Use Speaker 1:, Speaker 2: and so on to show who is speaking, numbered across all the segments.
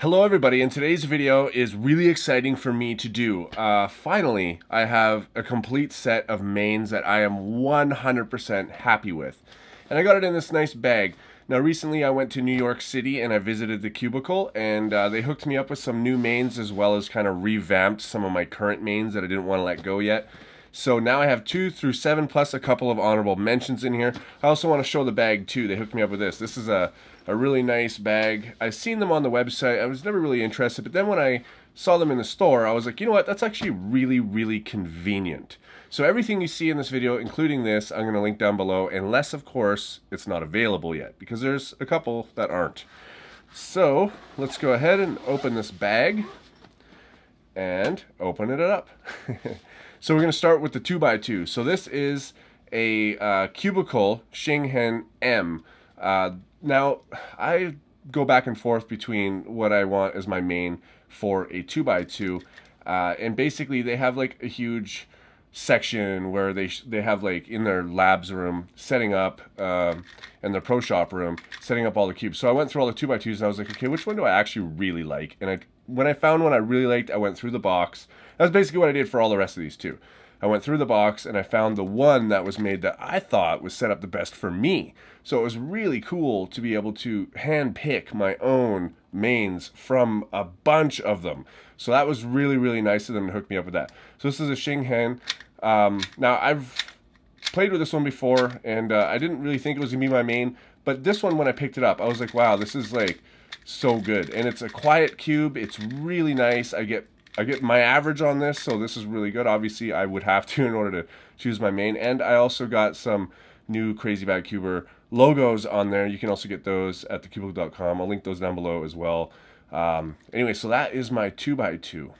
Speaker 1: Hello everybody, and today's video is really exciting for me to do. Finally, I have a complete set of mains that I am 100% happy with. And I got it in this nice bag. Now recently I went to New York City and I visited the Cubicle, and they hooked me up with some new mains as well as kind of revamped some of my current mains that I didn't want to let go yet. So now I have 2 through 7 plus a couple of honorable mentions in here. I also want to show the bag too. They hooked me up with this. This is a really nice bag. I've seen them on the website. I was never really interested, but then when I saw them in the store, I was like, you know what? That's actually really convenient. So everything you see in this video, including this, I'm going to link down below, unless of course it's not available yet, because there's a couple that aren't. So let's go ahead and open this bag and open it up. So we're going to start with the 2x2. So this is a Cubicle Shingen M. Now, I go back and forth between what I want as my main for a 2x2. And basically they have like a huge section where they have like in their labs room setting up and their pro shop room setting up all the cubes. So I went through all the 2x2s and I was like, okay, which one do I actually really like? And when I found one I really liked, I went through the box. That's basically what I did for all the rest of these too. I went through the box and I found the one that was made that I thought was set up the best for me. So it was really cool to be able to hand pick my own mains from a bunch of them. So that was really nice of them to hook me up with that. So this is a Shingen. Now I've played with this one before and I didn't really think it was gonna be my main, but this one when I picked it up I was like, wow, this is like so good. And it's a quiet cube. It's really nice. I get my average on this, so this is really good. Obviously, I would have to in order to choose my main. And I also got some new Crazy Bad Cuber logos on there. You can also get those at thecubicle.com. I'll link those down below as well. Anyway, so that is my 2x2.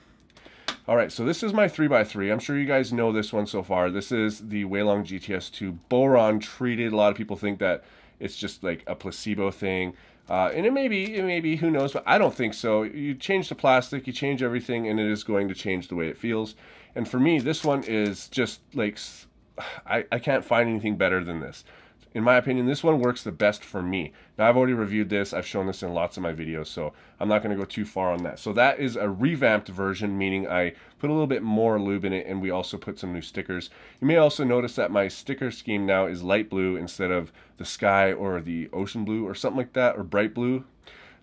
Speaker 1: All right, so this is my 3x3. I'm sure you guys know this one so far. This is the Weilong GTS2 boron treated. A lot of people think that it's just like a placebo thing. And it may be, who knows, but I don't think so. You change the plastic, you change everything, and it is going to change the way it feels. And for me, this one is just like, I can't find anything better than this. In my opinion, this one works the best for me. Now, I've already reviewed this. I've shown this in lots of my videos, so I'm not going to go too far on that. So that is a revamped version, meaning I put a little bit more lube in it, and we also put some new stickers. You may also notice that my sticker scheme now is light blue instead of the sky or the ocean blue or something like that, or bright blue.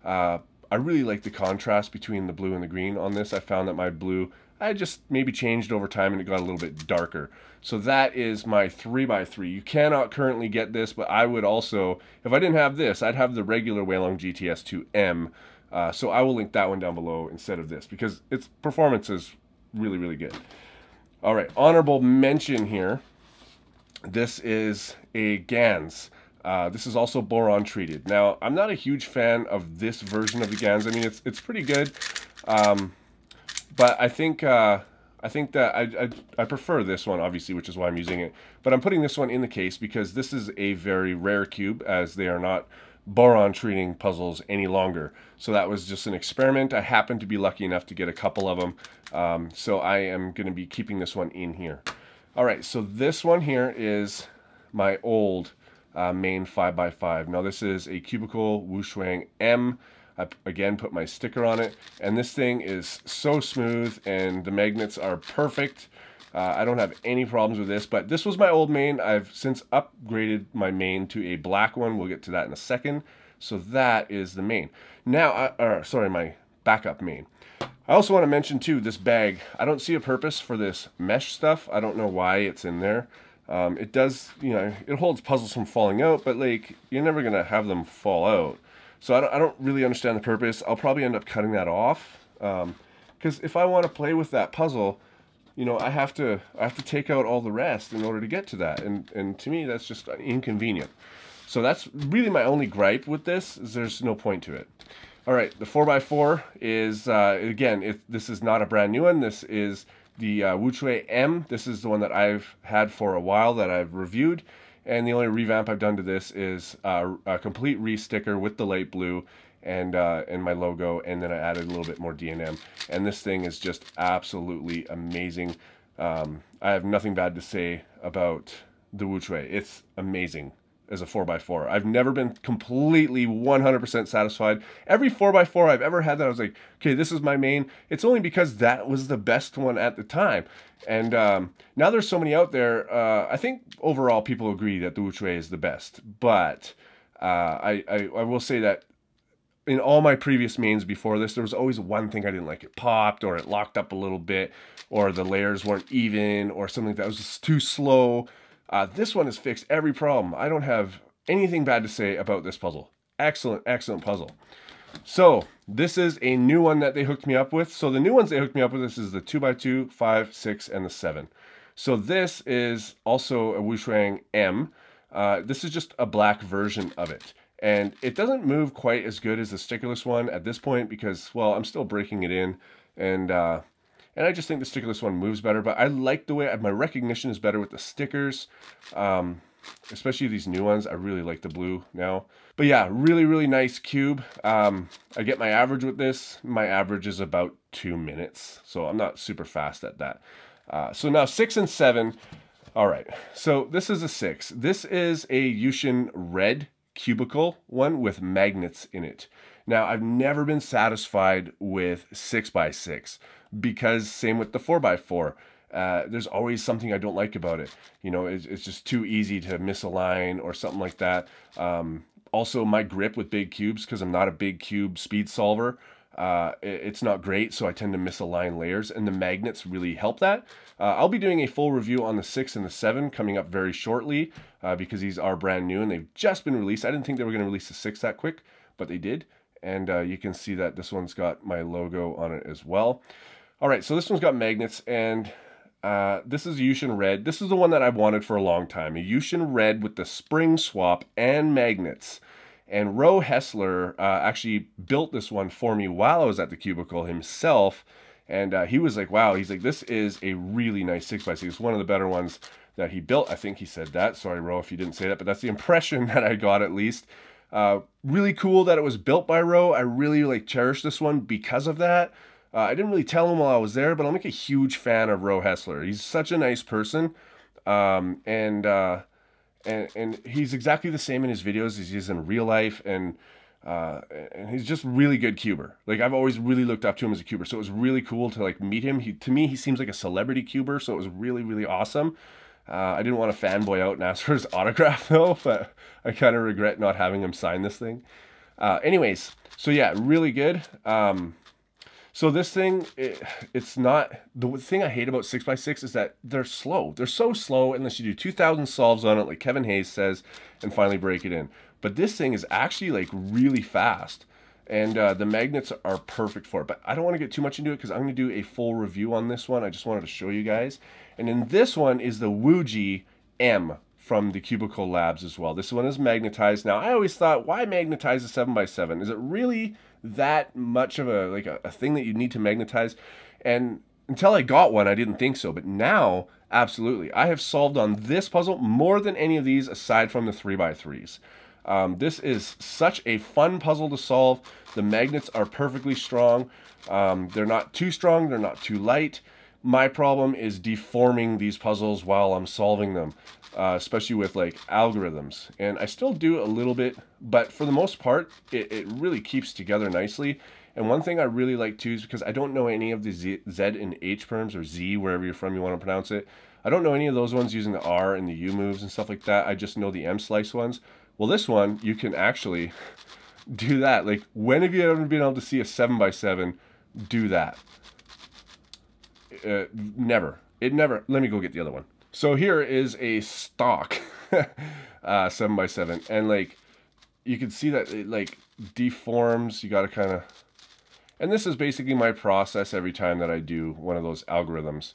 Speaker 1: I really like the contrast between the blue and the green on this. I found that my blue, I just maybe changed over time and it got a little bit darker. So that is my 3x3. You cannot currently get this, but I would also, if I didn't have this, I'd have the regular Weilong GTS2M. So I will link that one down below instead of this because its performance is really good. All right, honorable mention here. This is a Gans. This is also boron treated. Now, I'm not a huge fan of this version of the Gans. I mean, it's pretty good, but I think that I prefer this one, obviously, which is why I'm using it. But I'm putting this one in the case because this is a very rare cube, as they are not boron treating puzzles any longer. So that was just an experiment. I happened to be lucky enough to get a couple of them. So I am going to be keeping this one in here. All right, so this one here is my old main 5x5. Now this is a Cubicle Ution M. I again put my sticker on it, and this thing is so smooth and the magnets are perfect. I don't have any problems with this, but this was my old main. I've since upgraded my main to a black one. We'll get to that in a second. So that is the main. Now, sorry, my backup main. I also want to mention too, this bag, I don't see a purpose for this mesh stuff. I don't know why it's in there. It does, you know, it holds puzzles from falling out, but like, you're never going to have them fall out. So I don't really understand the purpose. I'll probably end up cutting that off. Because if I want to play with that puzzle, you know, I have to take out all the rest in order to get to that. And to me, that's just inconvenient. So that's really my only gripe with this, is there's no point to it. All right, the 4x4 is, again, this is not a brand new one. This is the Ution M. This is the one that I've had for a while that I've reviewed. And the only revamp I've done to this is a complete re-sticker with the light blue and my logo, and then I added a little bit more D&M. And this thing is just absolutely amazing. I have nothing bad to say about the Ution. It's amazing. as a 4x4. I've never been completely 100% satisfied. Every 4x4 I've ever had that I was like, okay, this is my main. It's only because that was the best one at the time. And now there's so many out there. I think overall people agree that the Ution Red is the best. But I will say that in all my previous mains before this, there was always one thing I didn't like. It popped, or it locked up a little bit, or the layers weren't even, or something like that. It was just too slow. This one has fixed every problem. I don't have anything bad to say about this puzzle. Excellent, excellent puzzle. So this is a new one that they hooked me up with. So the new ones they hooked me up with, this is the 2x2, 5, 6, and the 7. So this is also a Ution Red M. This is just a black version of it. And it doesn't move quite as good as the stickerless one at this point because, well, I'm still breaking it in. And I just think the stickerless one moves better. But I like the way my recognition is better with the stickers. Especially these new ones. I really like the blue now. But yeah, really, really nice cube. I get my average with this. My average is about 2 minutes. So I'm not super fast at that. So now 6 and 7. All right. So this is a 6. This is a Ution Red Cubicle one with magnets in it. Now, I've never been satisfied with 6x6 because same with the 4x4. There's always something I don't like about it. You know, it's just too easy to misalign or something like that. Also, my grip with big cubes, because I'm not a big cube speed solver, it's not great, so I tend to misalign layers, and the magnets really help that. I'll be doing a full review on the 6 and the 7 coming up very shortly because these are brand new and they've just been released. I didn't think they were going to release the 6 that quick, but they did. And you can see that this one's got my logo on it as well. All right, so this one's got magnets, and this is Ution Red. This is the one that I've wanted for a long time. A Ution Red with the spring swap and magnets. And Ro Hessler actually built this one for me while I was at the Cubicle himself. And he was like, wow, he's like, this is a really nice 6x6. It's one of the better ones that he built. I think he said that. Sorry, Ro, if you didn't say that, but that's the impression that I got at least. Really cool that it was built by Ro. I really cherish this one because of that. I didn't really tell him while I was there, but I'm like a huge fan of Ro Hessler. He's such a nice person. And he's exactly the same in his videos as he is in real life, and he's just really good cuber. Like, I've always really looked up to him as a cuber, so it was really cool to like meet him. To me, he seems like a celebrity cuber, so it was really, really awesome. I didn't want to fanboy out and ask for his autograph though, but I kind of regret not having him sign this thing. Anyways, so yeah, really good. So this thing, it's not, the thing I hate about 6x6 is that they're slow. They're so slow unless you do 2,000 solves on it, like Kevin Hayes says, and finally break it in. But this thing is actually like really fast, and the magnets are perfect for it. But I don't want to get too much into it because I'm going to do a full review on this one. I just wanted to show you guys. And then this one is the Ution M from the Cubicle Labs as well. This one is magnetized. Now, I always thought, why magnetize a 7x7? Is it really that much of a thing that you need to magnetize? And until I got one, I didn't think so. But now, absolutely. I have solved on this puzzle more than any of these aside from the 3x3s. This is such a fun puzzle to solve. The magnets are perfectly strong. They're not too strong. They're not too light. My problem is deforming these puzzles while I'm solving them, especially with like algorithms. And I still do a little bit, but for the most part, it really keeps together nicely. And one thing I really like too is because I don't know any of the Z and H perms, or Z, wherever you're from you want to pronounce it. I don't know any of those ones using the R and the U moves and stuff like that. I just know the M slice ones. Well, this one, you can actually do that. Like, when have you ever been able to see a 7x7 do that? Never. It never. Let me go get the other one. So here is a stock 7x7, and like you can see that it like deforms. You got to kind of, and this is basically my process every time that I do one of those algorithms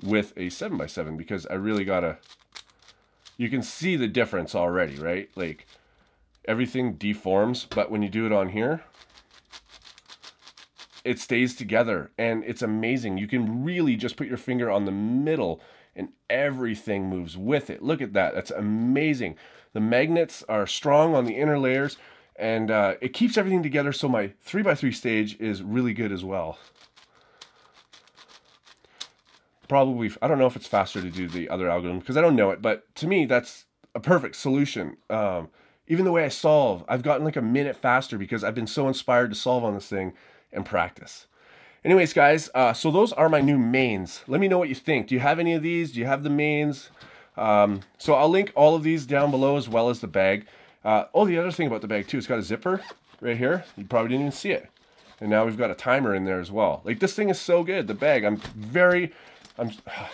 Speaker 1: with a 7x7, because I really gotta. You can see the difference already, right? Like, everything deforms, but when you do it on here, it stays together, and it's amazing. You can really just put your finger on the middle and everything moves with it. Look at that. That's amazing. The magnets are strong on the inner layers, and it keeps everything together, so my 3x3 stage is really good as well. Probably, I don't know if it's faster to do the other algorithm because I don't know it, but to me, that's a perfect solution. Even the way I solve, I've gotten like a minute faster because I've been so inspired to solve on this thing and practice. Anyways, guys, so those are my new mains. Let me know what you think. Do you have any of these? Do you have the mains? So I'll link all of these down below as well as the bag. Oh, the other thing about the bag too, it's got a zipper right here. You probably didn't even see it. And now we've got a timer in there as well. Like, this thing is so good, the bag.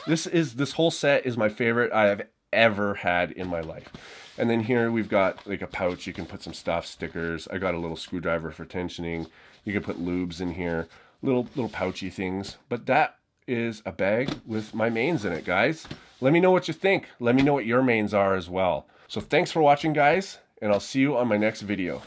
Speaker 1: This whole set is my favorite I have ever had in my life. And then here we've got like a pouch. You can put some stuff, stickers. I got a little screwdriver for tensioning. You can put lubes in here, little pouchy things. But that is a bag with my mains in it, guys. Let me know what you think. Let me know what your mains are as well. So thanks for watching, guys, and I'll see you on my next video.